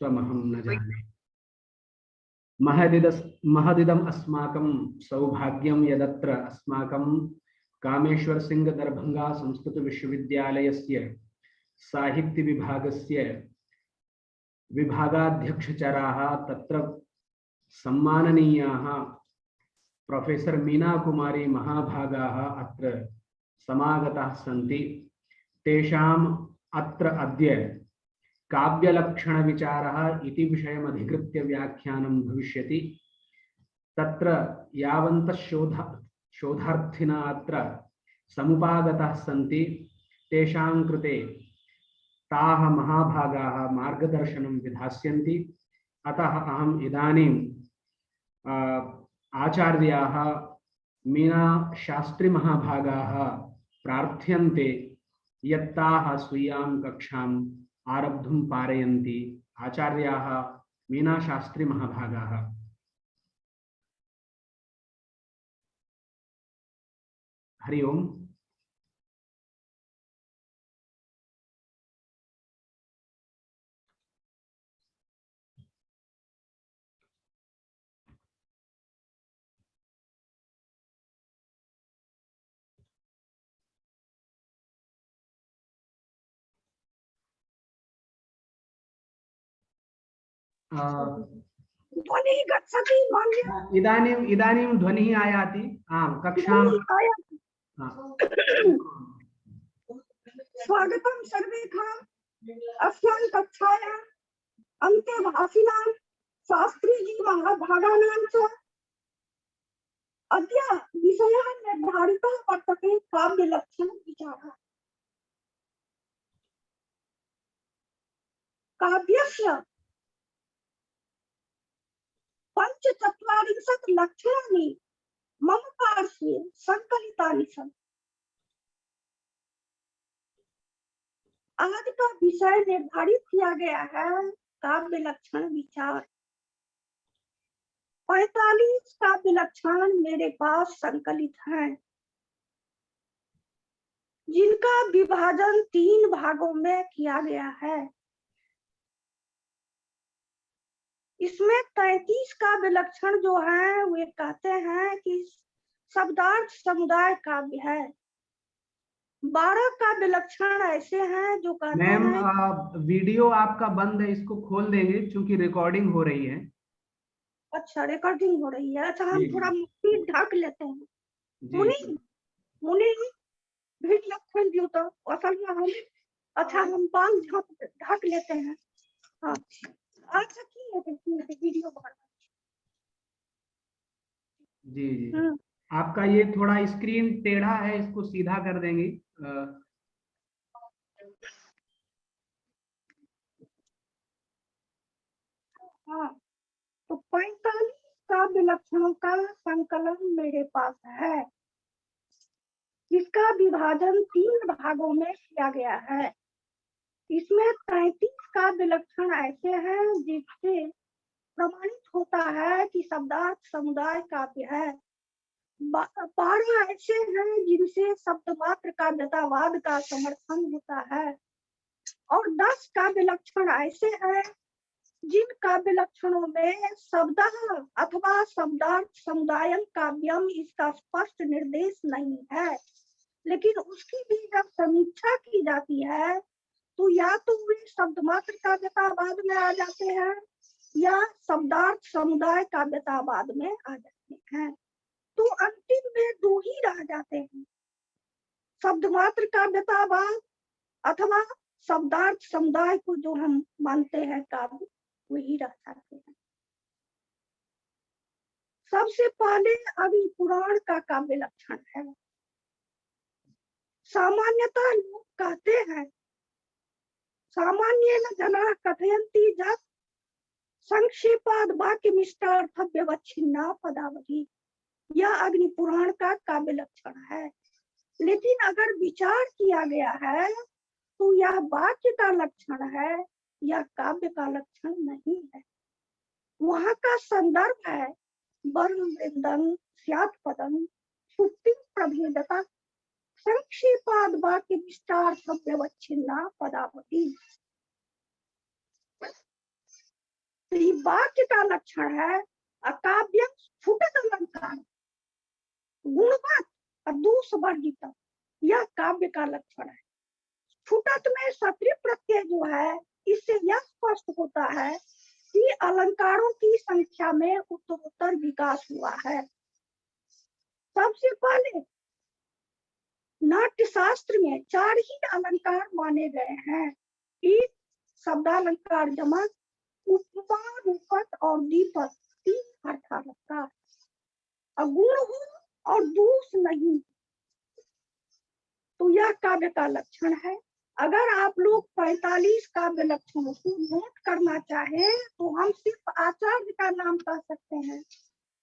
त्वमहं न जाने। महदिदम् अस्माकं सौभाग्यं यदत्र अस्माकं कामेश्वर सिंह दरभंगा संस्कृत विश्वविद्यालयस्य साहित्य विभागस्य विभागाध्यक्षचराः तत्र सम्माननीयाः प्रोफेसर मीना कुमारी महाभागाः अत्र समागताः सन्ति। तेषाम् अत्र अद्य काव्यलक्षणविचारः इति विषयमधिकृत्य व्याख्यानं भविष्यति। तत्र यावन्तः शोधार्थिनः अत्र समुपागताः सन्ति तेषां कृते ताः महाभागाः मार्गदर्शनं विधास्यन्ति। अतः अहम् इदानीं आचार्याः मीना शास्त्री महाभागाः प्रार्थ्यन्ते यत्ताः स्वीयां कक्षाम् आरब्धुं पारयन्ति। आचार्याः मीना शास्त्री महाभागाः। हरि ओम। ध्वनिः गच्छति महोदय। इदानीं ध्वनिः आयाति। आम्, कक्षां स्वागतं सर्वेषाम् अस्यां कक्षायां अन्तेभाषिणां शास्त्रीजी महाभागानां च अद्य विषयः निर्धारितः वर्तते काव्यलक्षणविचारः। काव्यस्य पञ्चचत्वारिंशत् लक्षणानि मम पार्श्वे संकलितानि सन्ति। आज का विषय निर्धारित किया गया है काव्य लक्षण विचार। 45 काव्य लक्षण मेरे पास संकलित हैं, जिनका विभाजन 3 भागों में किया गया है। इसमें 33 काव्य लक्षण जो हैं वे कहते हैं कि शब्दार्थ समुदाय काव्य है। 12 काव्य लक्षण ऐसे हैं जो कहते हैं। मैम, वीडियो आपका बंद है, इसको खोल देंगे क्योंकि रिकॉर्डिंग हो रही है। अच्छा, रिकॉर्डिंग हो रही है। अच्छा, हम थोड़ा मुट्ठी ढक लेते हैं। मुनि भीड़ लक्षण जो तो असल में हम अच्छा हम बाल ढक लेते हैं। हाँ, अच्छा की है वीडियो बना। जी जी, आपका ये थोड़ा स्क्रीन टेढ़ा है, इसको सीधा कर देंगे। हाँ, तो 45 काव्य लक्षणों का संकलन मेरे पास है, जिसका विभाजन 3 भागों में किया गया है। इसमें 33 काव्य लक्षण ऐसे हैं जिससे प्रमाणित होता है कि शब्दार्थ समुदाय काव्य है। 12 ऐसे हैं जिनसे शब्द मात्र काव्यतावाद का समर्थन होता है, और 10 काव्य लक्षण ऐसे हैं जिन काव्य लक्षणों में शब्द अथवा शब्दार्थ समुदायम काव्यम इसका स्पष्ट निर्देश नहीं है, लेकिन उसकी भी जब समीक्षा की जाती है तो या तो वे शब्द मात्र काव्यतावाद में आ जाते हैं या शब्दार्थ समुदाय काव्यतावाद में आ जाते हैं। तो अंतिम में 2 ही रह जाते हैं, शब्द मात्र काव्यतावाद अथवा शब्दार्थ समुदाय को जो हम मानते हैं काव्य, वही रह जाते हैं। सबसे पहले अग्नि पुराण का काव्य लक्षण है। सामान्यतः लोग कहते हैं, सामान्येन जनाः कथयन्ति यत् संक्षेपाद वाक्य मिष्टार्थ व्यवच्छिन्ना पदावली, यह अग्नि पुराण का काव्य लक्षण है। लेकिन अगर विचार किया गया है तो यह वाक्य का लक्षण है, यह काव्य का लक्षण नहीं है। वहाँ का संदर्भ है वर्ण वृंदन स्यात् पदम सुप्ति प्रभेदता संक्षेपाद वाक्य विस्तार व्यवच्छिन्ना पदावली। तो ये वाक्य का लक्षण है अकाव्य स्फुटत अलंकार, गुणवत और दोष वर्जित, यह काव्य का लक्षण है। स्फुटत में सत्रिय प्रत्यय जो है, इससे यह स्पष्ट होता है कि अलंकारों की संख्या में उत्तरोत्तर विकास हुआ है। सबसे पहले नाट्य शास्त्र में 4 ही अलंकार माने गए हैं। एक शब्दालंकार, जमक, उपमा, रूपक और दीपक, 3 अर्थालंकार। अगुण हो और दोष नहीं, तो यह काव्य का लक्षण है। अगर आप लोग 45 काव्य लक्षणों को नोट करना चाहें तो हम सिर्फ आचार्य का नाम कह सकते हैं,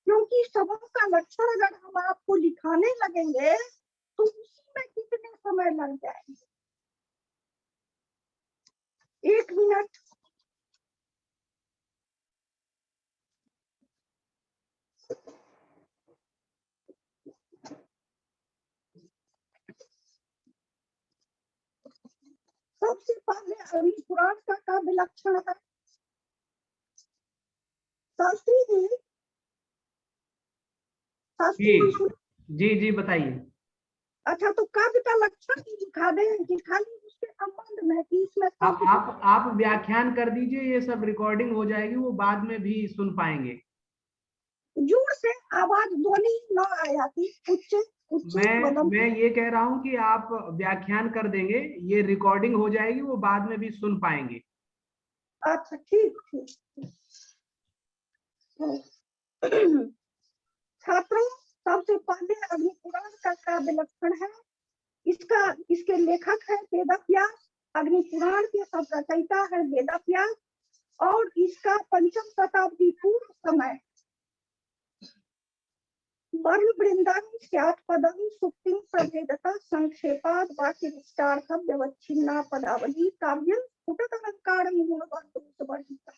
क्योंकि सबों का लक्षण अगर हम आपको लिखाने लगेंगे तो उसी में कितने समय लग जाएंगे। 1 मिनट। सबसे पहले अग्नि पुराण का काव्य लक्षण है। शास्त्री जी, जी जी बताइए। अच्छा, तो काव्य का लक्षण ही दिखा दें कि खाली उसके संबंध में कि इसमें आप व्याख्यान कर दीजिए, ये सब रिकॉर्डिंग हो जाएगी, वो बाद में भी सुन पाएंगे। जोर से आवाज ध्वनि न आया थी, उच्च मैं ये कह रहा हूँ कि आप व्याख्यान कर देंगे, ये रिकॉर्डिंग हो जाएगी, वो बाद में भी सुन पाएंगे। अच्छा ठीक ठीक। छात्रों, सबसे पहले अग्नि पुराण का काव्य लक्षण है। इसके लेखक है वेदव्यास। अग्नि पुराण के सब रचयिता है वेदव्यास और इसका 5वीं शताब्दी पूर्व समय वर्ण वृंदावन स्यात् पदम सुप्तिम प्रभेदता संक्षेपाद वाक्य विस्तार व्यवच्छिन्ना पदावली काव्यम स्फुटत अलंकार गुणवत्ता।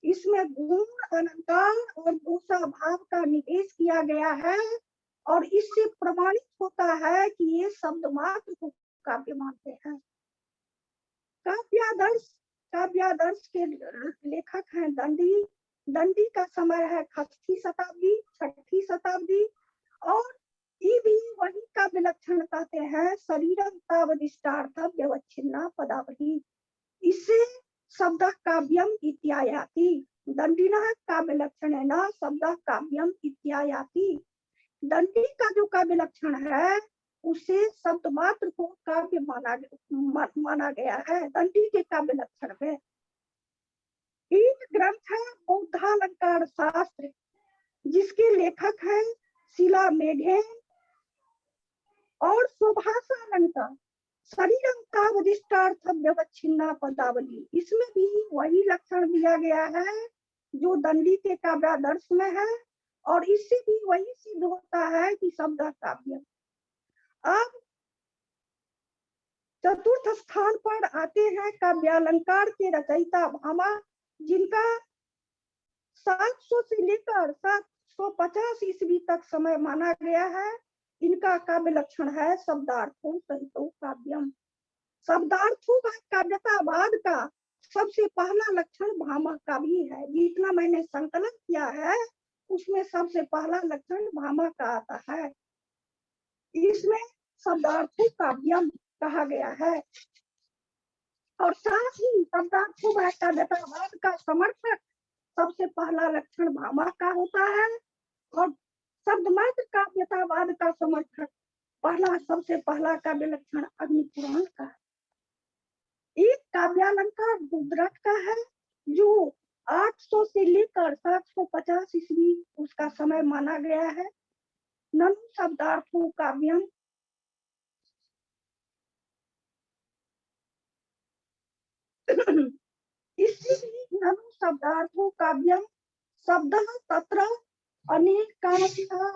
इसमें गुण, अलंकार और दोषा भाव का निवेश किया गया है और इससे प्रमाणित होता है कि ये शब्द मात्र को काव्य मानते हैं। काव्यादर्श के लेखक हैं दंडी। दंडी का समय है 6वीं शताब्दी और ये भी वही काव्य लक्षण कहते हैं शरीरम तावदिष्टार्थम व्यवच्छिन्ना पदावली। इससे शब्द काव्यम इत्यायाति। दंडिनः काव्य लक्षण है ना शब्द काव्यम इत्यायाति। दंडी का जो काव्य लक्षण है उसे शब्द मात्र को काव्य माना गया है दंडी के काव्य लक्षण में। एक ग्रंथ है बौद्धालंकार शास्त्र, जिसके लेखक है शिला मेघे और सुभाषालंकार शरीरम तावदिष्टार्थम व्यवच्छिन्ना पदावली। इसमें भी वही लक्षण दिया गया है जो दंडी के काव्यादर्श में है और इससे भी वही सिद्ध होता है कि शब्द काव्य। अब चतुर्थ स्थान पर आते हैं काव्यालंकार के रचयिता भामा, जिनका 700 से लेकर 750 ईस्वी तक समय माना गया है। इनका काव्य लक्षण है शब्दार्थो सहितो काव्यम। शब्दार्थो काव्यतावाद का सबसे पहला लक्षण भामा का भी है। जितना मैंने संकलन किया है उसमें सबसे पहला लक्षण भामा का आता है। इसमें शब्दार्थो काव्यम कहा गया है और साथ ही शब्दार्थो काव्यतावाद का समर्थक सबसे पहला लक्षण भामा का होता है और शब्द मात्र काव्यतावाद का समर्थक सबसे पहला काव्य लक्षण अग्नि पुराण का। एक काव्यालंकार रुद्रट का है जो 800 से लेकर 750 ईस्वी उसका समय माना गया है। ननु शब्दार्थो काव्यम इसलिए ननु शब्दार्थो काव्यम शब्द तत्र अनेकार्था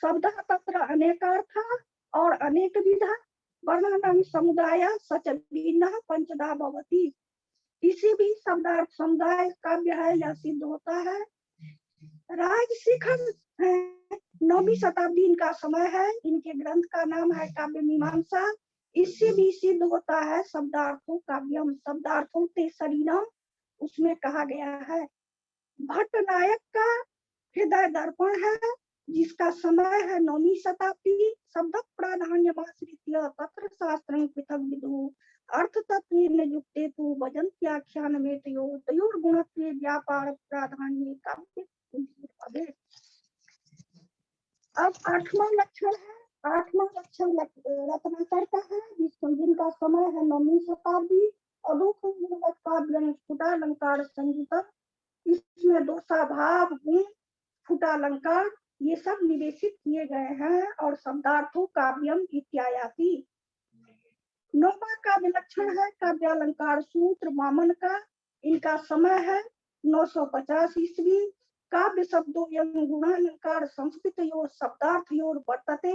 शब्द तत्र अनेकार्था और अनेक विधा वर्णानां समुदाय सच भिन्न पंचधा भवति। इसी भी शब्दार्थ समुदाय काव्य है या सिद्ध होता है। राजशिखर है 9वीं शताब्दी इनका समय है। इनके ग्रंथ का नाम है काव्य मीमांसा। इससे भी सिद्ध होता है शब्दार्थों काव्यम शब्दार्थों ते शरीरम, उसमें कहा गया है। भट्ट नायक का हृदय दर्पण है, जिसका समय है 9वीं शताब्दी। शब्द प्राधान्यमाश्रित्य तत्र शास्त्रं पृथक विदु अर्थ तत्वेन युक्ते तु वजन्त्याख्यान में तयोर गुणत्वे व्यापार प्राधान्य काव्य। अब 8वां लक्षण है। 8वां लक्षण रत्नाकर का है, जिनका समय है 9वीं शताब्दी। अदोख काव्य स्फुटालंकार संगीत, इसमें दोषा भाव गुण स्फुटालंकार ये सब निवेशित किए गए हैं और शब्दार्थों काव्यम इत्यायाति। 9वां काव्य लक्षण है काव्यालंकार सूत्र वामन का, इनका समय है 950 ईस्वी। काव्य शब्दों गुणालंकार संस्कृतयोर शब्दार्थयोर वर्तते,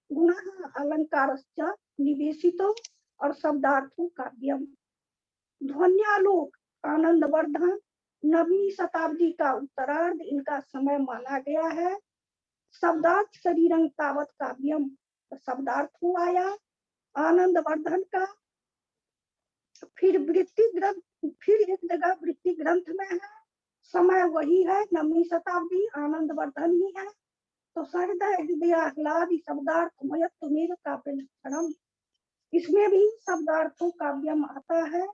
गुणः अलंकारश्च निवेशितो और शब्दार्थों काव्यम। ध्वन्यालोक आनंदवर्धन 9वीं शताब्दी का उत्तरार्ध इनका समय माना गया है। शब्दार्थ शरीरं तावत काव्यम, शब्दार्थ हो आया आनंदवर्धन का। फिर वृत्ति ग्रंथ, फिर एक जगह वृत्ति ग्रंथ में है, समय वही है 9वीं शताब्दी, आनंदवर्धन ही है। तो हृदय हृदय आह्लाद शब्दार्थ मयत्व काव्य लक्षणम, इसमें भी शब्दार्थों काव्यम आता है।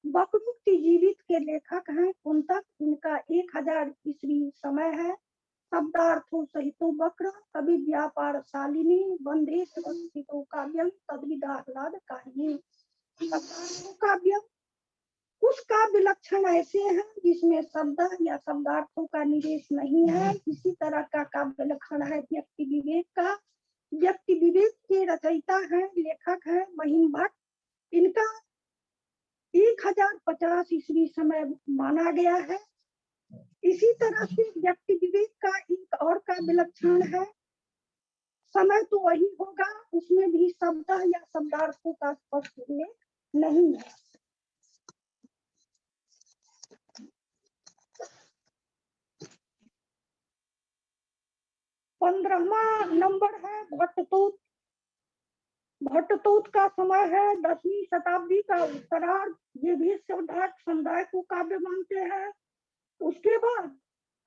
वक्रोक्ति जीवित के लेखक हैं कुंतक, इनका 1000 ईस्वी समय है। शब्दार्थों सहितो वक्र कवि व्यापार शालिनी वंदे स्थितो काव्यम तद्विदाह्लाद कहानी। शब्दार्थों काव्यम, कुछ काव्य लक्षण ऐसे हैं जिसमें शब्द या शब्दार्थों का निवेश नहीं है। इसी तरह का काव्य लक्षण है व्यक्ति विवेक का। व्यक्ति विवेक के रचयिता हैं, लेखक हैं महिम भट्ट, इनका 1050 ईस्वी समय माना गया है। इसी तरह से व्यक्ति विवेक का एक और काव्य लक्षण है, समय तो वही होगा, उसमें भी शब्द या शब्दार्थों का स्पष्ट उल्लेख नहीं है। पंद्रहवा नंबर है भट्टतोत। भट्टतोत का समय है 10वीं शताब्दी का उत्तरार्ध। ये भी शब्दार्थ समुदाय को काव्य मानते हैं। उसके बाद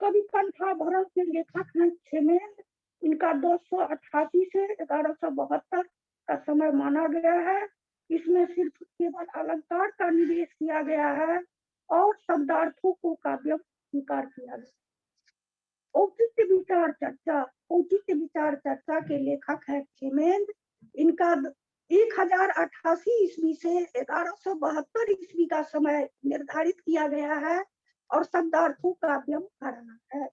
कवि कंठाभरण के लेखक हैं क्षेमेंद्र, इनका 288 से 1172 का समय माना गया है। इसमें सिर्फ केवल अलंकार का निवेश किया गया है और शब्दार्थों को काव्य स्वीकार किया गया। औचित्य विचार चर्चा, औचित्य विचार चर्चा के लेखक है क्षेमेंद्र, इनका 1088 ईस्वी से 1172 ईस्वी का समय निर्धारित किया गया है और शब्दार्थों काव्यम कराना है।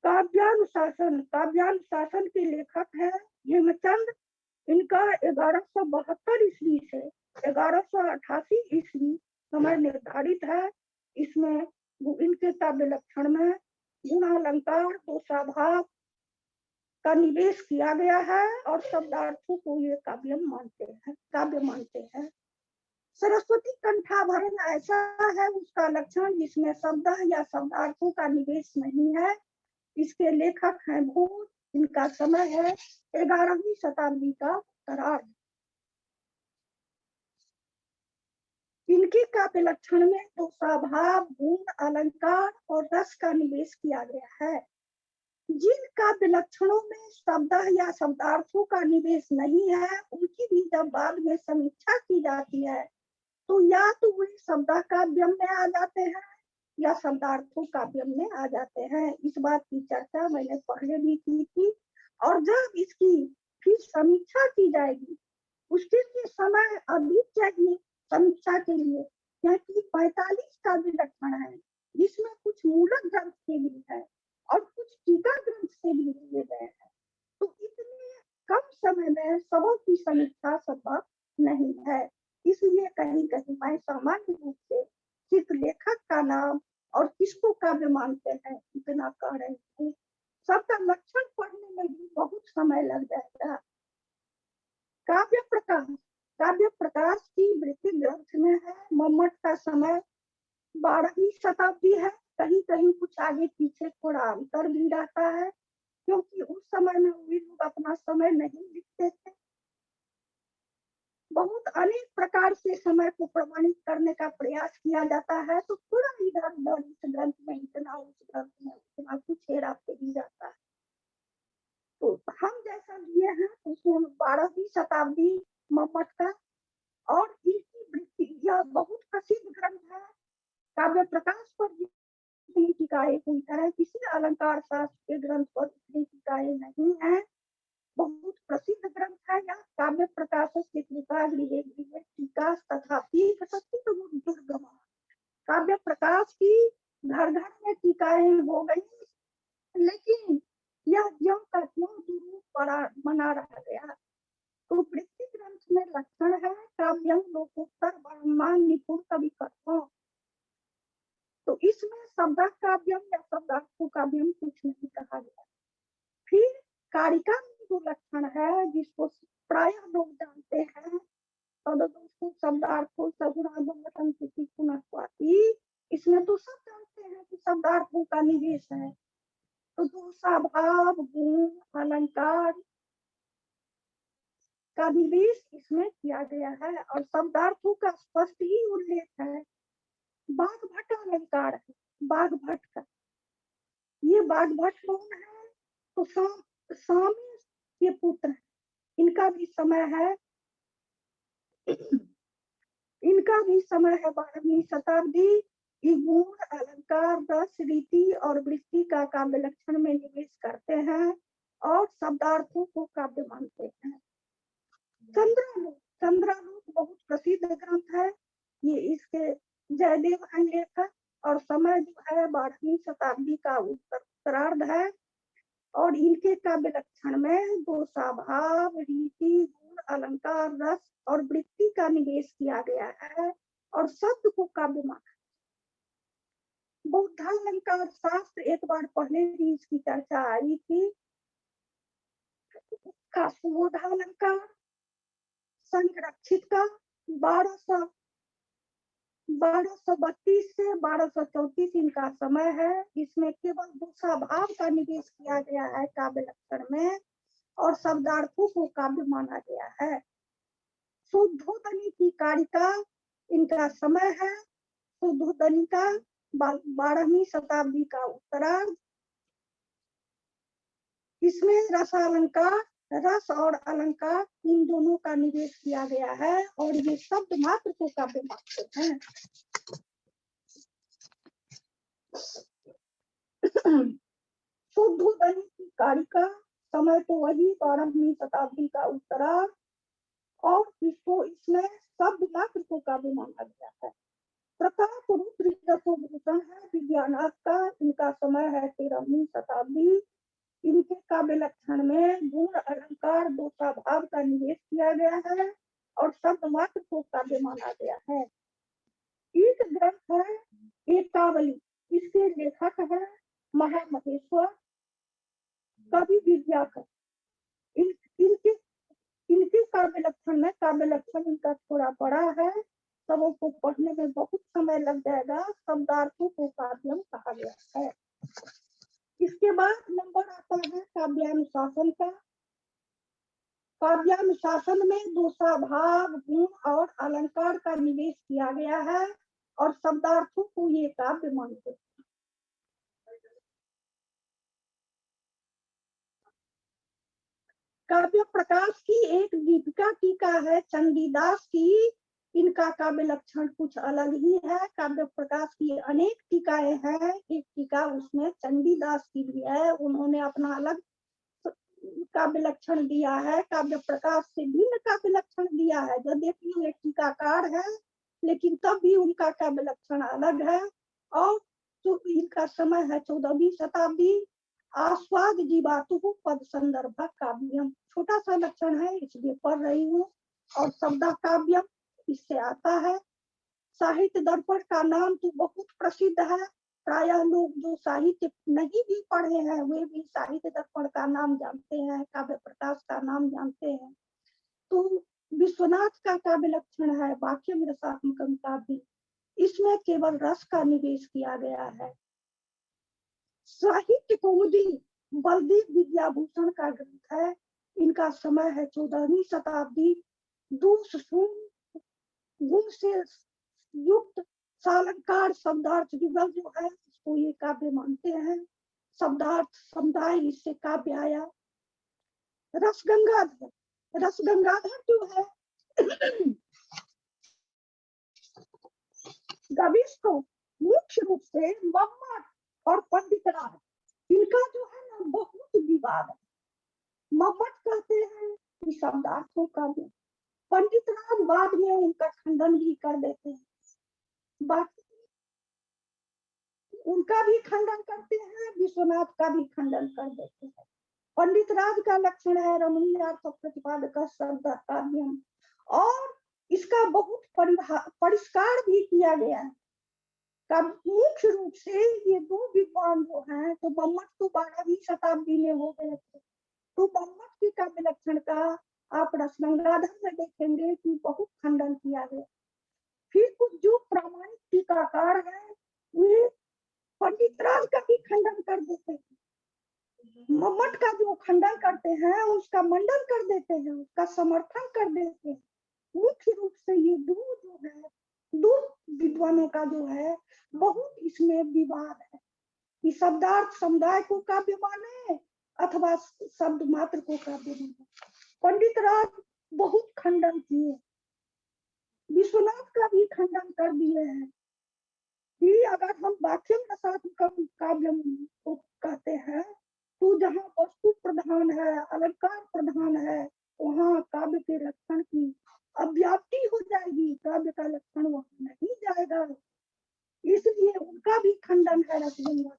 काव्यानुशासन, काव्यानुशासन के लेखक है हेमचंद, इनका 1172 ईस्वी से 1188 ईस्वी समय निर्धारित है। इसमें इनके काव्य लक्षण में गुणालंकार दोषाभाव का निवेश किया गया है और शब्दार्थों को ये काव्य मानते हैं। सरस्वती कंठाभरण ऐसा है उसका लक्षण जिसमें शब्द या शब्दार्थों का निवेश नहीं है। इसके लेखक हैं भूत, इनका समय है 11वीं शताब्दी का उत्तरार्ध। इनके काव्य लक्षण में दोषाभाव गुण अलंकार और रस का निवेश किया गया है। जिन काव्य लक्षणों में शब्द या शब्दार्थों का निवेश नहीं है, उनकी भी जब बाद में समीक्षा की जाती है तो या तो वे शब्द काव्यम में आ जाते हैं या शब्दार्थों काव्यम में आ जाते हैं। इस बात की चर्चा मैंने पहले भी की थी और जब इसकी फिर समीक्षा की जाएगी उसके लिए समय अधिक चाहिए समीक्षा के लिए, क्योंकि 45 काव्य लक्षण है जिसमें कुछ मूलक ग्रंथ के भी है और कुछ टीका ग्रंथ से भी लिए गए हैं। तो इतने कम समय में सबों की समीक्षा संभव नहीं है। इसलिए कहीं कहीं मैं सामान्य रूप से सिर्फ लेखक का नाम और किसको काव्य मानते हैं इतना कह रही हूँ। सबका लक्षण पढ़ने में भी बहुत समय लग जाएगा। काव्य प्रकाश, काव्य प्रकाश की वृत्ति ग्रंथ में है। मम्मट का समय 12वीं शताब्दी है, कहीं कहीं कुछ आगे पीछे थोड़ा अंतर भी रहता है क्योंकि उस समय में वे लोग अपना समय नहीं लिखते थे। अनेक प्रकार से समय को प्रमाणित करने का प्रयास किया जाता है, तो थोड़ा इधर उधर इस ग्रंथ में इतना, उस ग्रंथ में उतना, कुछ हेरा फेरी जाता है। तो हम जैसा लिए हैं उसमें 12वीं शताब्दी मम्मट का, और इनकी वृत्ति यह बहुत प्रसिद्ध ग्रंथ है। काव्य प्रकाश पर जितनी टीकाएं हुई है, किसी अलंकार शास्त्र के ग्रंथ पर इतनी टीकाएं नहीं है। बहुत प्रसिद्ध ग्रंथ है यह। काव्य प्रकाश के कृपा गृहे गृहे टीका तथा दुर्गम। काव्य प्रकाश की घर घर में टीकाएं हो गई, लेकिन यह ज्यों का त्यों स्वरूप बना रह गया। तो वृत्ति ग्रंथ में लक्षण है काव्यम लोकोत्तर ब्रह्मांड निपुण कवि कथों। तो इसमें शब्दार्थ काव्यम या शब्दार्थो काव्यम कुछ नहीं कहा गया। फिर कारिका में जो लक्षण है जिसको प्राय लोग जानते हैं, शब्दार्थो सगुणागम इसमें तो सब जानते हैं कि शब्दार्थों का निवेश है। तो दूसरा भाव गुण अलंकार का निवेश इसमें किया गया है, और शब्दार्थों का स्पष्ट ही उल्लेख है। बाघभट्ट अलंकार है, बाघभट्ट का। ये बाघभट्ट कौन है? तो स्वामी के पुत्र है। इनका भी समय है 12वीं शताब्दी। गुण अलंकार रस रीति और वृत्ति का काव्य लक्षण में निवेश करते हैं और शब्दार्थों को काव्य मानते हैं। चंद्रालोक बहुत प्रसिद्ध ग्रंथ है। ये इसके जयदेव हैं लेखक, और समय जो है 12वीं शताब्दी का उत्तरार्ध है। और इनके काव्य लक्षण में दोषा भाव रीति गुण अलंकार रस और वृत्ति का निवेश किया गया है, और शब्द को काव्य माना। बौद्धालंकार शास्त्र एक बार पहले भी इसकी चर्चा आई थी। बौद्धालंकार संरक्षित का 1232 से 1234 इनका समय है। इसमें केवल दूसरा भाव का निवेश किया गया है काव्य लक्षण में, और शब्दार्थों को काव्य माना गया है। शुद्धोदनी की कारिका इनका समय है। शुद्धोदनी का 12वीं शताब्दी का उत्तरार्ध। इसमें रसालंकार, रस और अलंकार इन दोनों का निवेश किया गया है, और ये शब्द मात्र को काव्य मानते हैं। शुद्धोदनी की कारिका समय तो वही 12वीं शताब्दी का उत्तरार्ध, और इसमें शब्द मात्र को काव्य माना गया है। प्रताप रुद्र यशोभूषण है विज्ञानार्थ का। इनका समय है 13वीं शताब्दी। इनके काव्य लक्षण में गुण अलंकार दोषा भाव का निवेश किया गया है, और शब्द मात्र को काव्य माना गया है। एक ग्रंथ है एकावली। इसके लेखक है महामहेश्वर कवि विद्याकर। इनके काव्य लक्षण में, काव्य लक्षण इनका थोड़ा बड़ा है, सबों को पढ़ने में बहुत समय लग जाएगा। शब्दार्थों को काव्यम कहा गया है। इसके बाद नंबर आता है काव्यानुशासन का। काव्यानुशासन में दोषा भाव गुण और अलंकार का निवेश किया गया है, और शब्दार्थों को ये काव्य मानते हैं। काव्य प्रकाश की एक दीपिका टीका है चंडीदास की। इनका काव्य लक्षण कुछ अलग ही है। काव्य प्रकाश की अनेक टीकाएं हैं, एक टीका उसमें चंडीदास की भी है। उन्होंने अपना अलग काव्य लक्षण दिया है, काव्य प्रकाश से भिन्न काव्य लक्षण दिया है। यद्यपि वे टीकाकार है, लेकिन तब भी उनका काव्य लक्षण अलग है। और जो इनका समय है 14वीं शताब्दी। आस्वाद जीवातु पद संदर्भ काव्यम, छोटा सा लक्षण है इसलिए पढ़ रही हूँ। और शब्द काव्यम इससे आता है। साहित्य दर्पण का नाम तो बहुत प्रसिद्ध है। प्रायः लोग जो साहित्य नहीं भी पढ़े हैं वे भी साहित्य दर्पण का नाम जानते हैं, काव्य प्रकाश का नाम जानते हैं। तो विश्वनाथ का काव्य लक्षण है वाक्यम रसात्मकम काव्य। इसमें केवल रस का निवेश किया गया है। साहित्य कौमुदी बलदेव विद्याभूषण का ग्रंथ है। इनका समय है 14वीं शताब्दी। दोष शून्य से युक्त सालंकार शब्दार्थ युगल जो है इसको ये काव्य मानते हैं। शब्दार्थ समुदाय इससे काव्य आया। रसगंगाधर जो है गविश को मुख्य रूप से मम्मट और पंडित राज, इनका जो है ना बहुत विवाद है। मम्मट कहते हैं कि शब्दार्थों का भी, पंडित राज बाद में उनका खंडन भी कर देते हैं। बाकी उनका भी खंडन करते हैं, विश्वनाथ का भी खंडन कर देते हैं। पंडित राज का लक्षण है रमणीयार्थ प्रतिपादक शब्द काव्यम, और इसका बहुत परिष्कार भी किया गया है। मुख्य रूप से ये दो विद्वान जो हैं, तो मम्मट तो 12वीं शताब्दी में हो गए थे, तो मम्मट की काव्य लक्षण का आप रसगंगाधर में देखेंगे कि बहुत खंडन किया गया। फिर कुछ जो प्रामाणिक टीकाकार है वे पंडित राज का भी खंडन कर देते हैं, मम्मट का जो खंडन करते हैं उसका मंडन कर देते हैं, उसका समर्थन कर देते हैं। मुख्य रूप से ये दो विद्वानों का जो है बहुत इसमें विवाद है कि शब्दार्थ समुदाय को काव्य माने अथवा शब्द मात्र को काव्य माने। पंडित राज बहुत खंडन किए, विश्वनाथ का भी खंडन कर दिए हैं कि अगर हम वाक्य काव्य को कहते हैं तो जहाँ वस्तु प्रधान है, अलंकार प्रधान है, वहाँ काव्य के लक्षण की अव्याप्ति हो जाएगी, काव्य का लक्षण वहाँ नहीं जाएगा, इसलिए उनका भी खंडन है रसगंगा।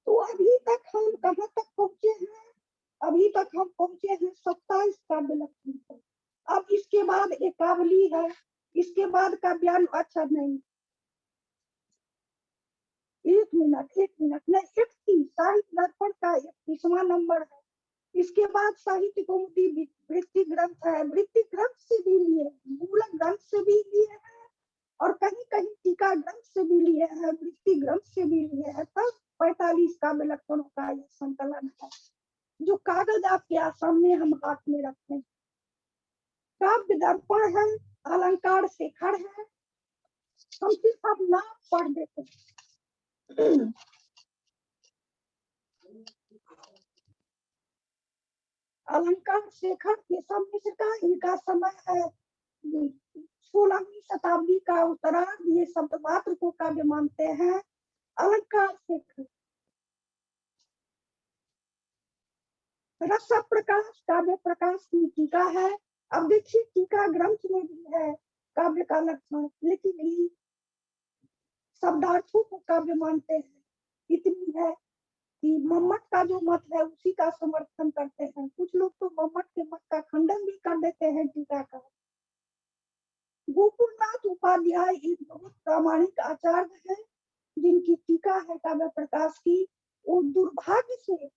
तो अभी तक हम कहाँ तक पहुंचे हैं? अभी तक हम पहुंचे हैं 27 काव्य लक्षण पर। अब इसके बाद एकावली है, इसके बाद का ज्ञान अच्छा नहीं, एक मिनट नहीं, 31 साहित्य दर्पण का 31वां नंबर है। इसके बाद साहित्य कौमुदी वृत्ति ग्रंथ है, वृत्ति ग्रंथ से भी लिए, मूलक ग्रंथ से भी लिए हैं और कहीं कहीं टीका ग्रंथ से भी लिए हैं, वृत्ति ग्रंथ से भी लिए हैं। तब 45 काव्य लक्षणों का यह संकलन है जो कागज आपके सामने हम हाथ में रखते हैं। काव्य दर्पण है, अलंकार शेखर है, हम सिर्फ अब नाम पढ़ देते हैं। अलंकार शेखर केशव मिश्र का, इनका समय है 16वीं शताब्दी का उत्तरार्ध, ये शब्द मात्र को काव्य मानते हैं। अलंकार शेखर रस प्रकाश काव्य प्रकाश की टीका है। अब देखिए टीका ग्रंथ में भी है काव्य का लक्षण, लेकिन ये शब्दार्थों को काव्य मानते हैं। इतनी है कि मम्मट का जो मत है उसी का समर्थन करते हैं, कुछ लोग तो मम्मट के मत का खंडन भी कर देते हैं टीका का। गोकुलनाथ उपाध्याय एक बहुत प्रामाणिक आचार्य है जिनकी टीका है काव्य प्रकाश की। वो दुर्भाग्य से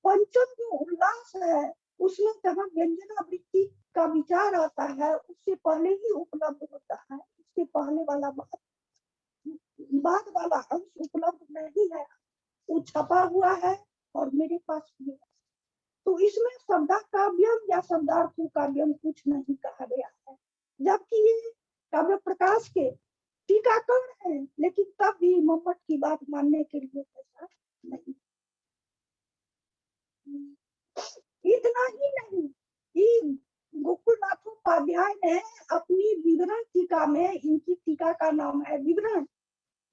पंचम जो उल्लास है उसमें जहाँ व्यंजनावृत्ति का विचार आता है उससे पहले ही उपलब्ध होता है, उससे पहले वाला बाद वाला अंश उपलब्ध नहीं है, वो छपा हुआ है और मेरे पास भी है। तो इसमें शब्दा काव्यम या शब्दार्थो काव्यम कुछ नहीं कहा गया है, जबकि ये काव्य प्रकाश के टीकाकार हैं, लेकिन तब भी मम्मट की बात मानने के लिए ऐसा नहीं। इतना ही नहीं कि गोकुलनाथोपाध्याय ने अपनी विवरण टीका में, इनकी टीका का नाम है विवरण,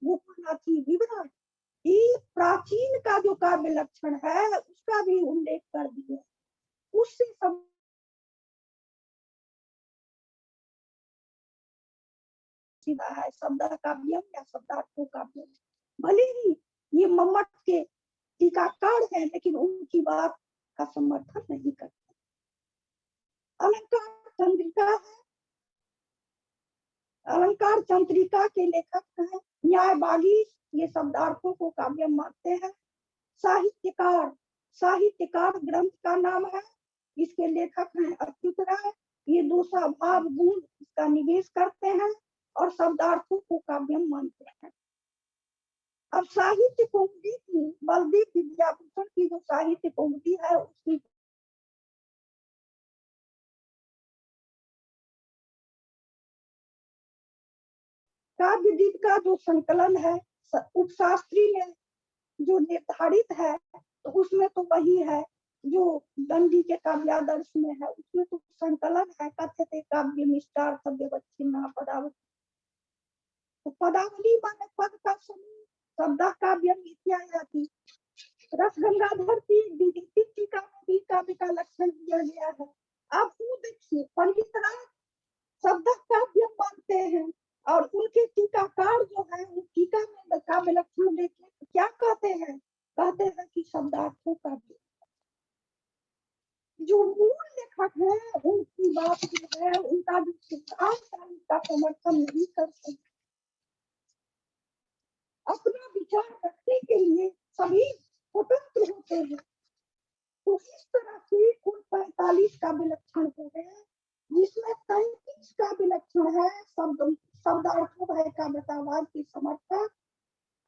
गोकुलनाथी विवरण, ये प्राचीन का जो काव्य लक्षण है उसका भी उल्लेख कर दिया, उससे सब सीधा है शब्द काव्यम या शब्दार्थो काव्यम। भले ही ये मम्मट के टीकाकार हैं लेकिन उनकी बात का समर्थन नहीं करते। अलंकार चंद्रिका है, अलंकार चंद्रिका के लेखक हैं न्यायबागी, ये शब्दार्थों को काव्य मानते हैं। साहित्यकार ग्रंथ का नाम है, इसके लेखक हैं अच्युत राय, ये दोषा भाव गुण इसका निवेश करते हैं और शब्दार्थों को काव्यम मानते हैं। अब साहित्य कौमुदी की बलदेव विद्याभूषण की जो साहित्य कौमुदी है उसकी काव्य गीत का जो संकलन है उपशास्त्री ने जो निर्धारित है, तो उसमें तो वही है जो दंडी के काव्यादर्श में है, उसमें तो संकलन है, कथ्यते काव्य मिष्टार सव्यवच्छिन्ना पदावली। तो पदावली माने पद का समूह, शब्द काव्यम इत्यादि। रस गंगाधर की विधितिक टीका में भी काव्य का लक्षण दिया गया है। आप वो देखिए, पंडित राज शब्द काव्य मानते हैं और उनके टीकाकार जो है उस टीका में काव्य लक्षण देखे क्या कहते हैं, कहते हैं कि शब्दार्थों का जो मूल लेखक है उनकी बात जो है, उनका जो सिद्धांत है उसका समर्थन नहीं करते। अपना विचार रखने के लिए सभी स्वतंत्र होते हैं। तो इस तरह से कुल 45 का विलक्षण हो गए, जिसमें 33 का विलक्षण है शब्दार्थों है काव्यतावाद के समर्थक,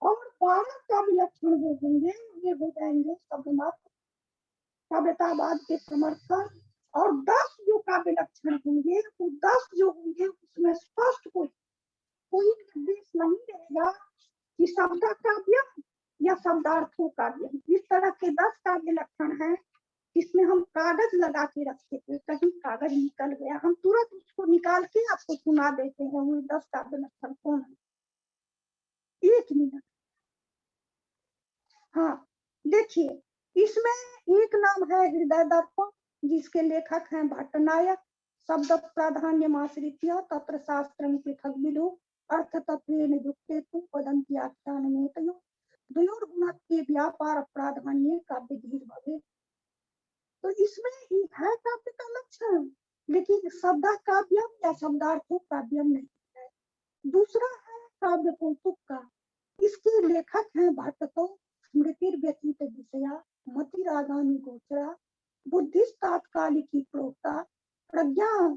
और 12 का विलक्षण जो होंगे ये हो जाएंगे शब्दमात्र काव्यतावाद के समर्थक, और 10 जो काव्य लक्षण होंगे वो 10 जो होंगे उसमें स्पष्ट कोई निर्देश नहीं रहेगा कि शब्द काव्य या शब्दार्थों काव्य। इस तरह के 10 काव्य लक्षण हैं, इसमें हम कागज लगा के रखते थे, कहीं कागज निकल गया हम तुरंत उसको निकाल के आपको सुना देते हैं। वो 10 काव्य लक्षण कौन है? 1 मिनट। हाँ देखिए, इसमें एक नाम है हृदय दर्पण, जिसके लेखक हैं भट्टनायक। शब्द प्राधान्य आश्रित्य तत्र शास्त्रं पृथक विदु अर्थ तत्वेन युक्तेतु वदन्ति आख्यानमेतयो द्वयोर्गुणत्वे व्यापार प्राधान्य काव्य धीर भवे। तो इसमें ही है काव्य का लक्षण, लेकिन शब्द काव्यम या शब्दार्थों काव्यम नहीं है। दूसरा है काव्य कौतुक का, इसके लेखक हैं भट्टतो स्मृतिर्व्यतीत विषया मतिरागामी गोचरा बुद्धिस्त तात्कालिकी प्रोक्ता प्रज्ञा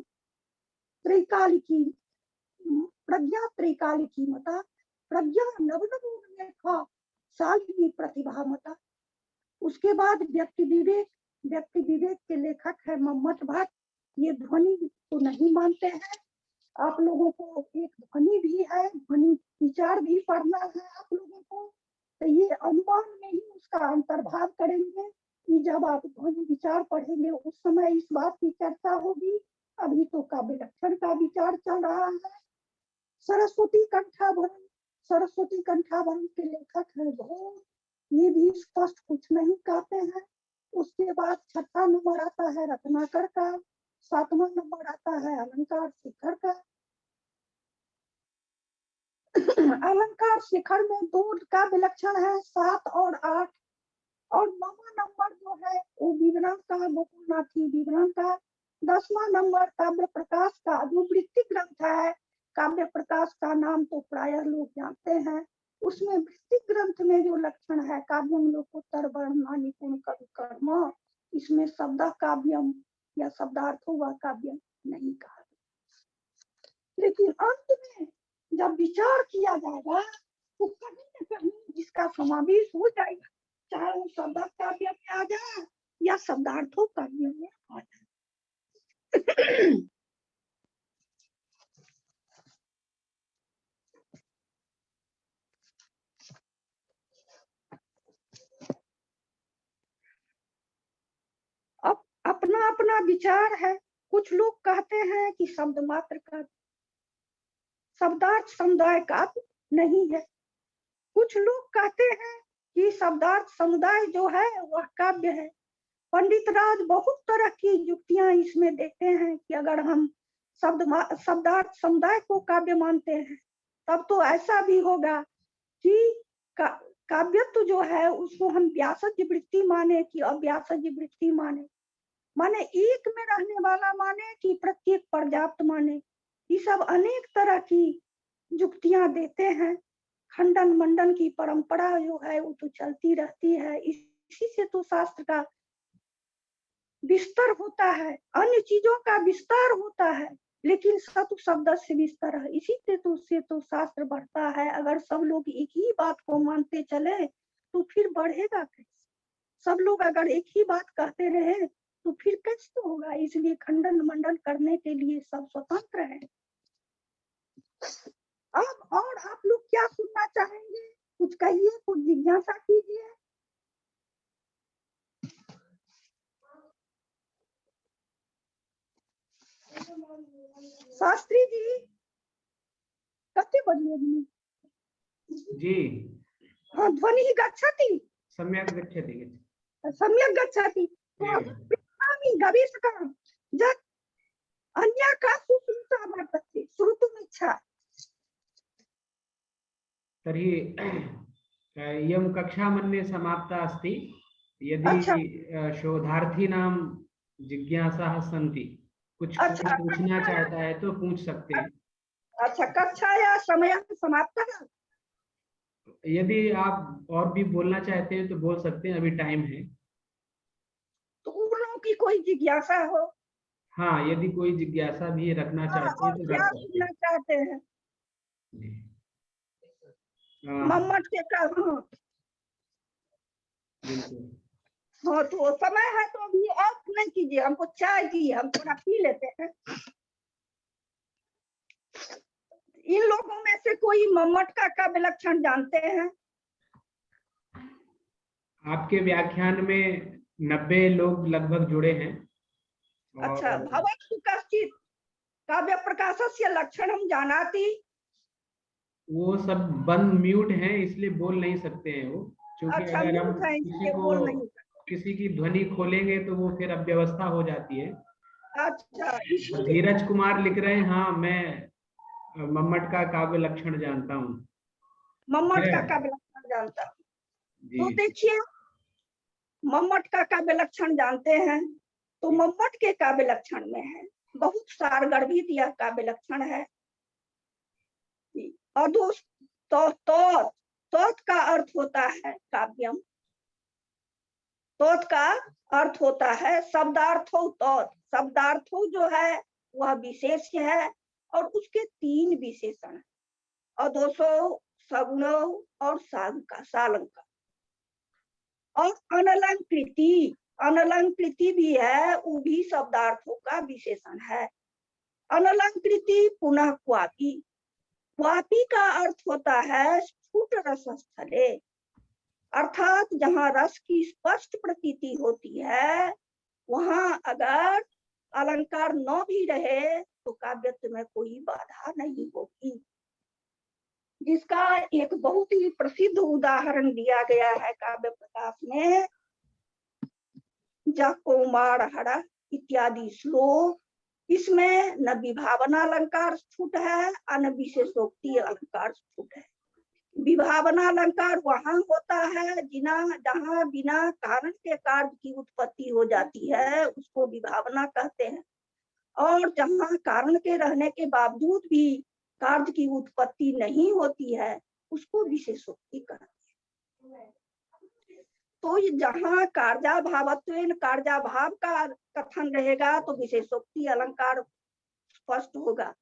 त्रैकालिकी मता प्रज्ञा नवनवोन्मेखा शालिनी प्रतिभा मता। उसके बाद व्यक्ति विवेक के लेखक है मम्मट भट्ट। ये ध्वनि तो नहीं मानते हैं, आप लोगों को एक ध्वनि भी है, ध्वनि विचार भी पढ़ना है आप लोगों को, तो ये अनुमान में ही उसका अंतर्भाव करेंगे कि जब आप ध्वनि विचार पढ़ेंगे उस समय इस बात की चर्चा होगी। अभी तो काव्य लक्षण का विचार चल रहा है। सरस्वती कंठाभरण के लेखक है घोष, ये भी स्पष्ट कुछ नहीं कहते हैं। उसके बाद 6वां नंबर आता है रत्नाकर का, 7वां नंबर आता है अलंकार शिखर का। अलंकार शिखर में 2 का विलक्षण है 7 और 8, और 9वां नंबर जो है वो विवरण का, गोकुलनाथी विवरण का। 10वां नंबर काव्य प्रकाश का, जो वृत्ति ग्रंथ है। काव्य प्रकाश का नाम तो प्रायः लोग जानते हैं। उसमें वृत्ति ग्रंथ में जो लक्षण है काव्यम लोकोत्तर वर्णनानि पूर्ण कवि कर्म, इसमें शब्द काव्यम या शब्दार्थों व काव्यम नहीं कहा। लेकिन अंत में जब विचार किया जाएगा तो कहीं न कहीं जिसका समावेश हो जाएगा, चाहे वो शब्द काव्य में आ जाए या शब्दार्थों काव्य में आ जाए। अब अपना अपना विचार है। कुछ लोग कहते हैं कि शब्द मात्र का शब्दार्थ समुदाय का नहीं है। कुछ लोग कहते हैं कि शब्दार्थ समुदाय जो है वह काव्य है। पंडित राज बहुत तरह की युक्तियां इसमें देते हैं कि अगर हम शब्दार्थ समुदाय को काव्य मानते हैं तब तो ऐसा भी होगा कि काव्यत्व जो है उसको हम व्यासज वृत्ति माने कि अव्यासज वृत्ति माने एक में रहने वाला माने कि प्रत्येक पर्याप्त माने। ये सब अनेक तरह की युक्तियां देते हैं। खंडन मंडन की परंपरा जो है वो तो चलती रहती है, इसी से तो शास्त्र का विस्तार होता है, अन्य चीजों का विस्तार होता है, लेकिन सत शब्द से विस्तार है, इसी से तो शास्त्र बढ़ता है। अगर सब लोग एक ही बात को मानते चले तो फिर बढ़ेगा कैसे? सब लोग अगर एक ही बात कहते रहे तो फिर कैसे होगा? इसलिए खंडन मंडन करने के लिए सब स्वतंत्र है। अब और आप लोग क्या सुनना चाहेंगे? कुछ कहिए, कुछ जिज्ञासा कीजिए। शास्त्री जी कते बजले? जी हाँ, ध्वनि गच्छति। सम्यक गच्छति। सम्यक गच्छति। पृच्छामि गवेषकं यत् अन्या का सुश्रूषा वर्तते श्रोतुमिच्छा। तर्हि इयं कक्षा मन्ये समाप्ता अस्ति। यदि अच्छा। शोधार्थीनां जिज्ञासाः सन्ति, कुछ अच्छा, पूछना चाहता है तो पूछ सकते हैं। अच्छा, कक्षाया समयः समाप्तः। यदि आप और भी बोलना चाहते हैं तो बोल सकते हैं, अभी टाइम है। तो उन लोगों की कोई जिज्ञासा हो? हाँ, यदि कोई जिज्ञासा भी रखना चाहते हैं और तो क्या रख सकते सुनना हैं। चाहते हैं? मम्मट के का? बिल्कुल। हाँ, तो समय है तो अभी आप नहीं कीजिए, हमको चाय दी, हम थोड़ा पी लेते हैं। इन लोगों में से कोई मम्मट का विलक्षण जानते हैं? आपके व्याख्यान में 90 लोग लगभग जुड़े हैं। अच्छा, भवतु कश्चित् काव्य प्रकाशस्य लक्षणं जानाति? वो सब बंद म्यूट हैं, इसलिए बोल नहीं सकते हैं वो, क्योंकि अच्छा, अगर हम म्यूट है इसलिए बोल नहीं सकते। किसी की ध्वनि खोलेंगे तो वो फिर अव्यवस्था हो जाती है। अच्छा, इसलिए। धीरज कुमार लिख रहे हैं, हाँ मैं मम्मट का काव्य लक्षण जानता हूँ। मम्मट का काव्य लक्षण जानता हूँ। जी। तो देखिए, मम्मट का काव्य लक्षण जानते हैं तो मम्मट के काव्य लक्षण में है बहुत सारगर्भित यह काव्य लक्षण है। और तोत का अर्थ होता है काव्यम। तोत का अर्थ होता है शब्दार्थो तोत। शब्दार्थो जो है वह विशेष है और उसके 3 विशेषण है, अधोसो, सगुणो और सालंका। और अनलंकृति, अनलंकृति भी है, वो भी शब्दार्थों का विशेषण है। अनलंकृति पुनः क्वापी। क्वापी का अर्थ होता है स्फुट रस स्थले, अर्थात जहाँ रस की स्पष्ट प्रतीति होती है वहां अगर अलंकार न भी रहे तो काव्यत्व में कोई बाधा नहीं होगी। जिसका एक बहुत ही प्रसिद्ध उदाहरण दिया गया है काव्य प्रकाश में, कौमार हरा इत्यादि श्लोक। इसमें न विभावना अलंकार स्फुट है और न विशेषोक्ति अलंकार स्फुट है। विभावना अलंकार वहां होता है जहाँ बिना कारण के कार्य की उत्पत्ति हो जाती है, उसको विभावना कहते हैं। और जहाँ कारण के रहने के बावजूद भी कार्य की उत्पत्ति नहीं होती है, उसको विशेषोक्ति कहते हैं। तो जहाँ कार्याभावत्वेन कार्याभाव का कथन रहेगा तो विशेषोक्ति अलंकार स्पष्ट होगा,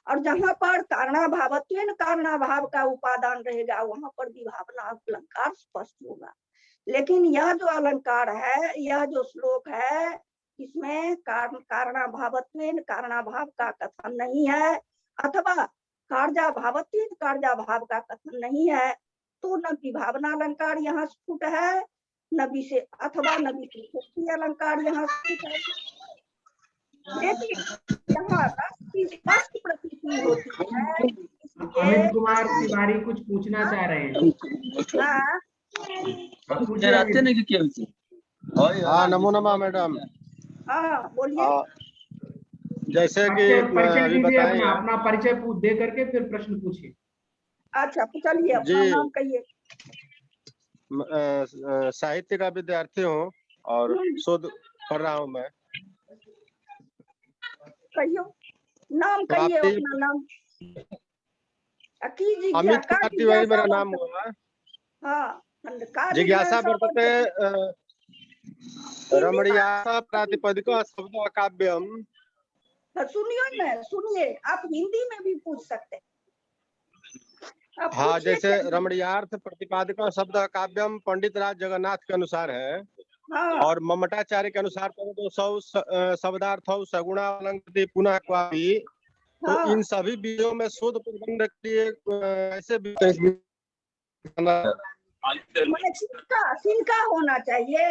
और जहाँ पर कारणाभावत्वेन कारणाभाव का उपादान रहेगा वहां पर विभावना अलंकार स्पष्ट होगा। लेकिन यह जो अलंकार है, यह जो श्लोक है, इसमें कारणाभावत्वेन कारणाभाव का कथन नहीं है अथवा कार्याभावत्वेन कार्याभाव का कथन नहीं है, तो न विभावना अलंकार यहाँ स्फुट है न विशेष अथवा न विशेषोक्ति अलंकार यहाँ स्फुट है। लेकिन यहाँ रस की स्पष्ट प्रतीति होती है। अमित कुमार तिवारी कुछ पूछना चाह रहे हैं। हाँ, हाँ, नमो नमः मैडम। हाँ, बोलिए। जैसे कि परिचय अभी दीजिए, बताएं, अपना परिचय दे करके फिर प्रश्न पूछिए। अच्छा, चलिए अपना नाम कहिए। साहित्य का विद्यार्थी हूँ और शोध कर रहा हूँ मैं। कहियो नाम, कहिए अपना नाम। अमित कुमार तिवारी मेरा नाम हुआ। हाँ, जिज्ञासा वर्तते रमणीया प्रातिपदिक शब्द काव्यम। सुनिए, आप हिंदी में भी पूछ सकते हैं। हाँ, जैसे रमणीयार्थ प्रतिपादिक शब्द काव्यम पंडित राज जगन्नाथ के अनुसार है। हाँ। और मम्मटाचार्य के अनुसार तो शब्दार्थ सगुणा अलंकृति पुनः क्वापि तो हाँ। इन सभी बीजों में शोध प्रबंध के लिए ऐसे मैंने किसका होना चाहिए।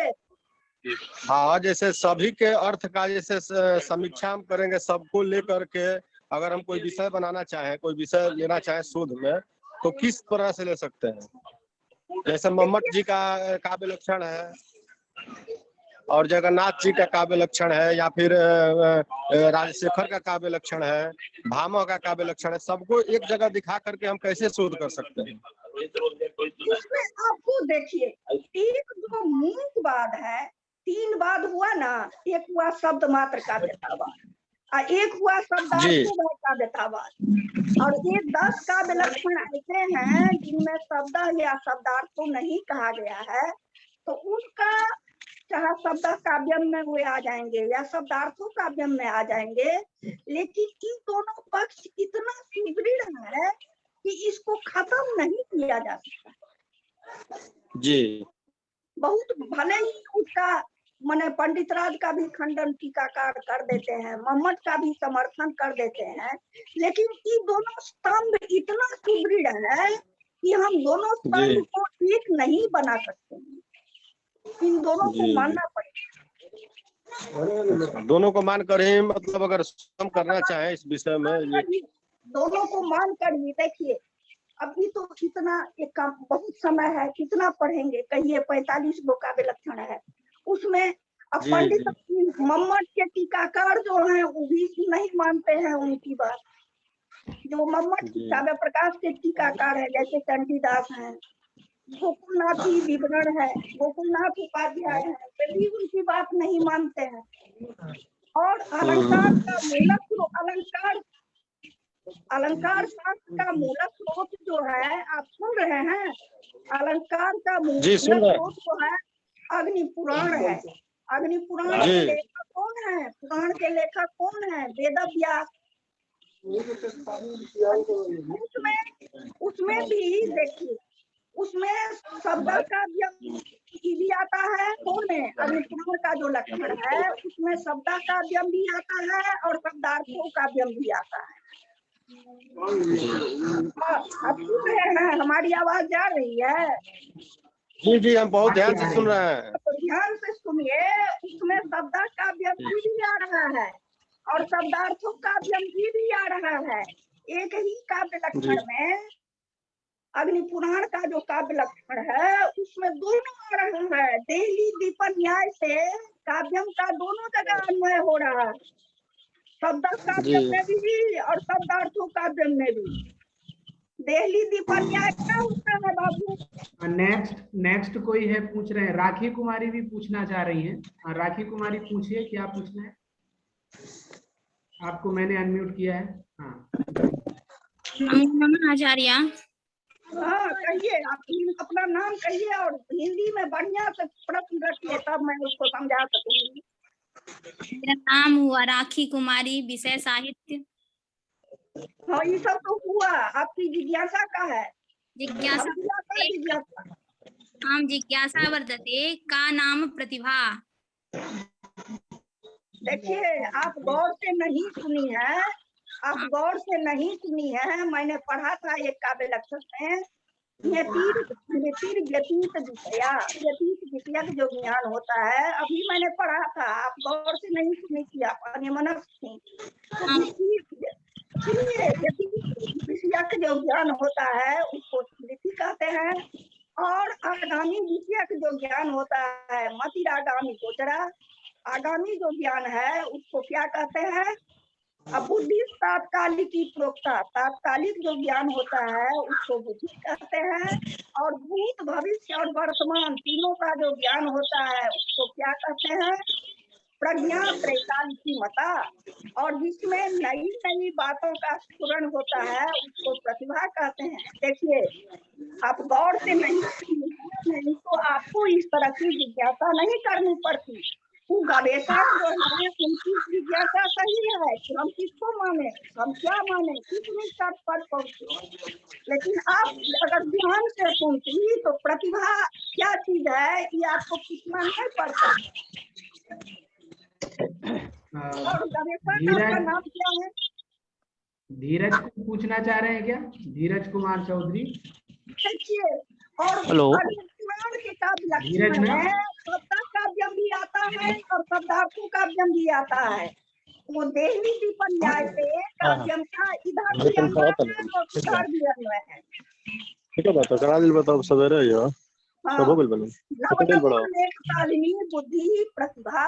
हाँ, जैसे सभी के अर्थ का जैसे समीक्षा हम करेंगे सबको लेकर के, अगर हम कोई विषय बनाना चाहें, कोई विषय लेना चाहें शोध में, तो किस तरह से ले सकते हैं। जैसे मम्मट जी का काव्य लक्षण है और जगन्नाथ जी का काव्य लक्षण है, या फिर राजशेखर का काव्य लक्षण है, भामह का काव्य लक्षण है, सबको एक जगह दिखा करके हम कैसे शोध कर सकते हैं। इसमें आपको देखिए, एक जो मूक वाद है, 3 वाद हुआ ना, एक हुआ शब्द मात्र का व्यथावाद, एक हुआ शब्दार्थों का व्यथावाद, और ये 10 का विलक्षण ऐसे हैं जिनमें शब्द या शब्दार्थों नहीं कहा गया है, तो उनका चाहे शब्द काव्यम में वे आ जाएंगे या शब्दार्थों काव्यम में आ जाएंगे, लेकिन इन दोनों पक्ष इतना सुदृढ़ है कि इसको खत्म नहीं किया जा सकता जी। बहुत भले ही उसका माने पंडित राज का भी खंडन टीकाकार कर देते हैं, मम्मट का भी समर्थन कर देते हैं, लेकिन ये दोनों स्तंभ इतना सुदृढ़ है कि हम दोनों स्तंभ को एक नहीं बना सकते हैं। इन दोनों को मानना पड़ेगा। दोनों को मानकर ही, मतलब अगर हम करना चाहें इस विषय में, दोनों को मानकर ही देखिए, अभी तो इतना एक बहुत समय है, कितना पढ़ेंगे, कहिए 45 गो का विलक्षण है उसमें। अब पंडित मम्मट के टीकाकार जो हैं वो भी नहीं मानते हैं उनकी बात। जो मम्मट काव्य प्रकाश के टीकाकार है, जैसे चंडीदास हैं, गोकुलनाथी विवरण है, गोकुलनाथ उपाध्याय है, वे भी उनकी बात नहीं मानते हैं। और अलंकार का मूलक अलंकार शास्त्र का मूलक स्रोत जो है, आप सुन रहे हैं, अलंकार का मूलक स्रोत जो है अग्नि पुराण है। अग्नि पुराण के लेखक कौन है? पुराण के लेखक कौन है? वेदव्यास। उसमें भी देखिए, उसमें शब्द काव्यम भी आता है। कौन है? अग्निपुराण का जो लक्षण है उसमें शब्द काव्यम भी आता है और शब्दार्थों काव्यम भी आता है। आप सुन रहे हैं? हमारी आवाज जा रही है? जी जी, हम बहुत ध्यान से सुन रहे हैं। तो ध्यान से सुनिए, उसमें शब्द काव्यम भी आ रहा है और शब्दार्थों काव्यम भी आ रहा है। एक ही काव्य लक्षण में अग्नि पुराण का जो काव्य लक्षण है उसमें दोनों आ रहा है। देहली दीपन न्याय से काव्यम का दोनों जगह अन्वय हो रहा है, शब्द काव्यम में भी और शब्दार्थों काव्यम में भी। देहली दीपन न्याय क्या होता है बाबू? नेक्स्ट कोई है पूछ रहे हैं, राखी कुमारी भी पूछना चाह रही हैं। राखी कुमारी पूछिए, क्या पूछना है? आपको मैंने अनम्यूट किया है। हाँ आचार्य। हाँ कहिए, आप अपना नाम कहिए और हिंदी में बढ़िया से प्रश्न रखिए, तब मैं उसको समझा सकूंगी। मेरा नाम हुआ राखी कुमारी, विषय साहित्य। हाँ ये सब तो हुआ, आपकी जिज्ञासा का है। जिज्ञासा वर्तते का नाम प्रतिभा। देखिए, आप गौर से नहीं सुनी है, आप गौर से नहीं सुनी है। मैंने पढ़ा था एक काव्य लक्षण में, व्यतीत विषयक जो ज्ञान होता है, अभी मैंने पढ़ा था, आप गौर से नहीं सुनी थी, आप अन्यमनस्क थी। विषयक जो ज्ञान होता है उसको स्मृति कहते हैं, और आगामी विषयक जो ज्ञान होता है, मतिरागामी गोचरा, आगामी जो ज्ञान है उसको क्या कहते हैं? अब बुद्धि तात्कालिक की प्रोक्ता, तात्कालिक जो ज्ञान होता है उसको बुद्धि कहते हैं, और भूत भविष्य और वर्तमान तीनों का जो ज्ञान होता है उसको क्या कहते हैं? प्रज्ञा त्रैकालिकी मता, और जिसमें नई नई बातों का स्फुरण होता है उसको प्रतिभा कहते हैं। देखिए, आप गौर से नहीं तो आपको इस तरह की जिज्ञासा नहीं करनी पड़ती। गवेषक जो है उनकी जिज्ञासा सही है कि हम किसको माने, हम क्या माने, किस निष्कर्ष पर पहुंचे। लेकिन आप अगर ध्यान से सुनती तो प्रतिभा क्या चीज है ये आपको पूछना नहीं पड़ता। और गवेषक आपका नाम क्या है? धीरज को पूछना चाह रहे हैं क्या? धीरज कुमार चौधरी। देखिए, और हेलो। पुराण के काव्य धीरज लक्षण में है, शब्द काव्यम भी आता है और शब्दार्थों काव्यम भी आता है। वो देहली दीपन न्याय से काव्यम का इधर भी अन्वय है और उधर भी अन्वय है। ठीक है, बात करा दिल बताओ सवेरे यो सब हो गइल बने नवतम लेख कालिनी बुद्धि प्रतिभा।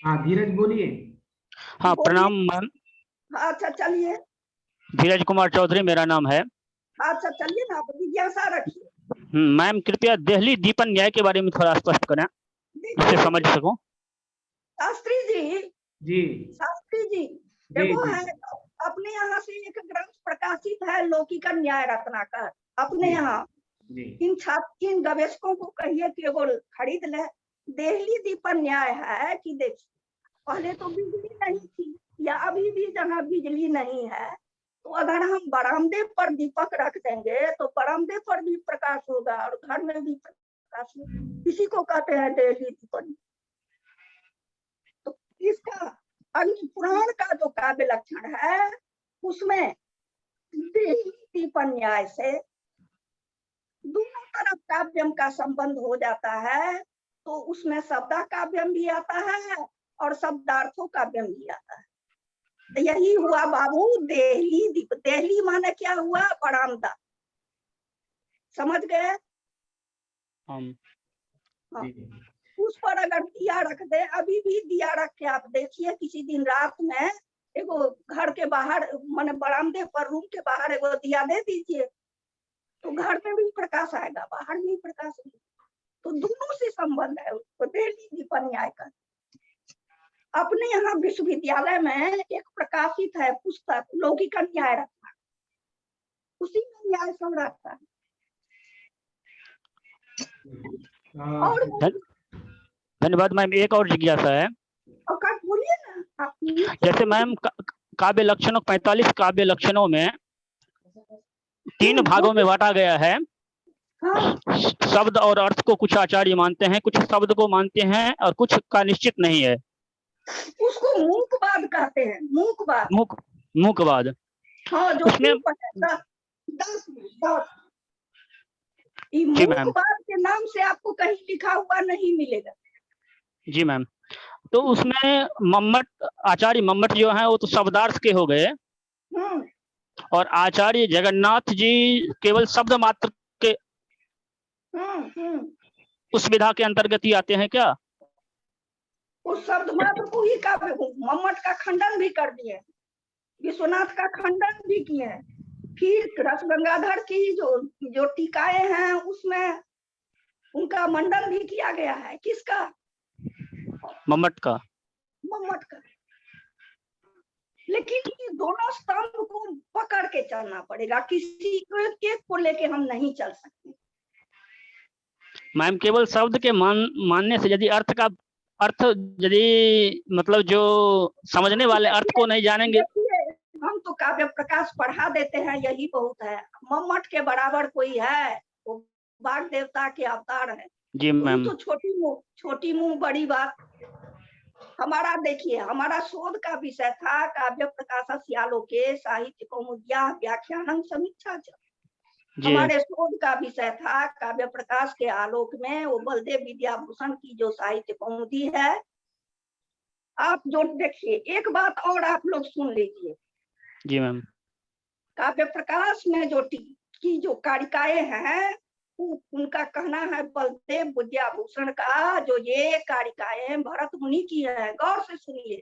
हाँ धीरज बोलिए। हाँ प्रणाम मैम, अच्छा चलिए, धीरज कुमार चौधरी मेरा नाम है। अच्छा चलिए ना, आप जिज्ञासा रखिए। मैम कृपया देहली दीपन न्याय के बारे में थोड़ा स्पष्ट करें, जिससे समझ सकूं। शास्त्री जी, जी शास्त्री जी, जी देखो जी है अपने यहाँ से एक ग्रंथ प्रकाशित है लौकिक न्याय रत्नाकर, अपने जी, यहाँ जी इन गवेषकों को कहिए कि वो खरीद ले। देहली दीपन न्याय है कि देखिए, पहले तो बिजली नहीं थी या अभी भी जहाँ बिजली नहीं है, तो अगर हम बरामदे पर दीपक रख देंगे तो बरामदे पर भी प्रकाश होगा और घर में भी प्रकाश होगा। इसी को कहते हैं देहली दीपन। तो इसका अग्नि पुराण का जो काव्य लक्षण है उसमें देहली दीपन न्याय से दोनों तरफ काव्यम का संबंध हो जाता है, तो उसमें शब्दा काव्यम भी आता है और शब्दार्थों काव्यम भी आता है। तो यही हुआ बाबू देहली दीप। देहली माने क्या हुआ? बरामदा, समझ गए? हाँ। उस पर अगर दिया रख दे, अभी भी दिया रख के आप देखिए, किसी दिन रात में एगो घर के बाहर माने बरामदे पर रूम के बाहर एगो दिया दे दीजिए, तो घर में भी प्रकाश आएगा, बाहर भी प्रकाश आएगा। तो दोनों से संबंध है उसको देहली दीपन न्याय का। अपने यहाँ विश्वविद्यालय में एक प्रकाशित है पुस्तक लौकिक न्याय रत्ना, उसी में न्याय सब रहता है। और धन्यवाद मैम, एक और जिज्ञासा है। बोलिए ना आप। जैसे मैम काव्य लक्षणों 45 काव्य लक्षणों में 3 भागों में बांटा गया है। हाँ। शब्द और अर्थ को कुछ आचार्य मानते हैं, कुछ शब्द को मानते हैं और कुछ का निश्चित नहीं है। उसको मूकवाद कहते हैं, मूकवाद। मूकवाद। हाँ, जो उसमें 10 मूकवाद के नाम से आपको कहीं लिखा हुआ नहीं मिलेगा। जी मैम, तो उसमें मम्मट, आचार्य मम्मट जो है वो तो शब्दार्थ के हो गए और आचार्य जगन्नाथ जी केवल शब्द मात्र के उस विधा के अंतर्गत ही आते हैं क्या? उस शब्द मात्र को ही काव्य, मम्मट का खंडन भी कर दिए, विश्वनाथ का खंडन भी किए। फिर रस गंगाधर की जो टीकाएं हैं उसमें उनका मंडन भी किया गया है। किसका? मम्मट का। मम्मट का। लेकिन ये दोनों स्तंभ को पकड़ के चलना पड़ेगा, किसी एक को लेके हम नहीं चल सकते। मैम केवल शब्द के मानने से यदि अर्थ यदि मतलब जो समझने वाले अर्थ को नहीं जानेंगे। हम तो काव्य प्रकाश पढ़ा देते हैं, यही बहुत है। मम्मट के बराबर कोई है? वो बाघ देवता के अवतार है। जी मैम। तो छोटी मुंह बड़ी बात। हमारा देखिए, हमारा शोध का विषय था काव्य प्रकाश आलोके साहित्य कौमुद्या व्याख्यानं समीक्षा। हमारे शोध का विषय था काव्य प्रकाश के आलोक में वो बलदेव विद्याभूषण की जो साहित्य कौमुदी है। आप जो देखिए, एक बात और आप लोग सुन लीजिए। जी मैम। काव्य प्रकाश में जो कारिकाएं हैं, उनका कहना है बलदेव विद्याभूषण का, जो ये कारिकाएं भरत मुनि की है। गौर से सुनिए।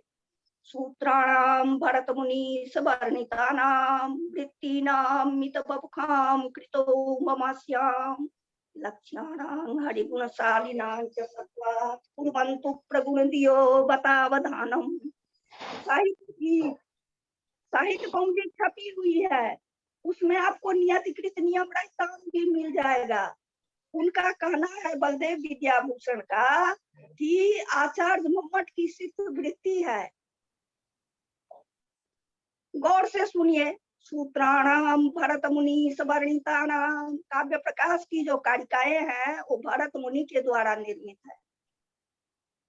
सूत्राणाम भरत मुनि सवर्णितानाम वृत्तीनाम मितबुखाम कृतो ममास्याम लक्ष्याणां हरिगुणशालिनां च सत्त्वा कुर्वन्तु प्रगुणदियो बतावधानम। साहित्य कौमुदी छपी हुई है, उसमें आपको नियतिकृत नियम रचनांक भी मिल जाएगा। उनका कहना है बलदेव विद्याभूषण का कि आचार्य मम्मट की सिद्ध वृत्ति है। गौर से सुनिए। सूत्राणाम भरत मुनि सवर्णितानाम, काव्य प्रकाश की जो कारिकाएं हैं वो भरत मुनि के द्वारा निर्मित है।